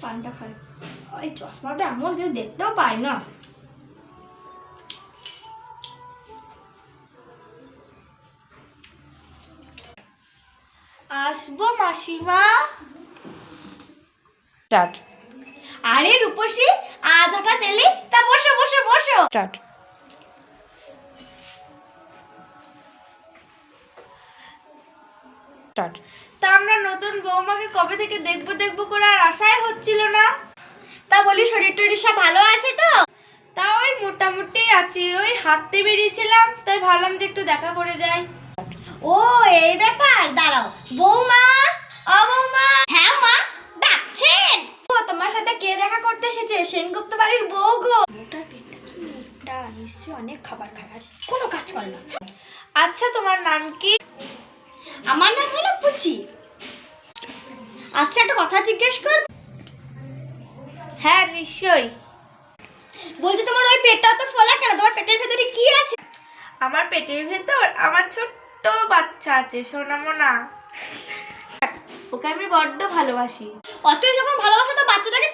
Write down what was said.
পানটা খাই। এই চশমাটা এমন কেউ দেখতেও পাই না। আসবো মাসিমা। স্টার্ট। আরে রূপসী, আজ হঠাৎ এলি? তা বসো বসো বসো। স্টার্ট। স্টার্ট। তা আমরা নতুন বৌমাকে কবে থেকে দেখবো দেখবো করে আর আশাই হচ্ছিল না। তা বলি শরীর টরীর সব ভালো আছে তো? তা ওই মোটামুটি আছি, ওই হাঁটতে বেরিয়েছিলাম, তাই ভাবলাম যে একটু দেখা করে যাই। ও এই ব্যাপার, দাঁড়াও। বৌমা, ও বৌমা। হ্যাঁ মা, ডাকছেন? ও তোমার সাথে কে দেখা করতে এসেছে? সেনগুপ্ত বাড়ির বউ গো। মোটার পেটটা কি মোটা, নিশ্চয়ই অনেক খাবার খায়, কোনো কাজ করে না। আচ্ছা তোমার নাম কি? আমার নাম হলো পুচি। আচ্ছা একটা কথা জিজ্ঞেস কর। হ্যাঁ নিশ্চয়ই। বলছি তোমার ওই পেটটা তো ফোলা কেন? তোমার পেটের ভেতরে কি আছে? আমার পেটের ভেতর আমার ছোট্ট বাচ্চা আছে, সোনামোনা। ওকে আমি বড্ড ভালোবাসি। অত যখন ভালোবাসো তো বাচ্চাটাকে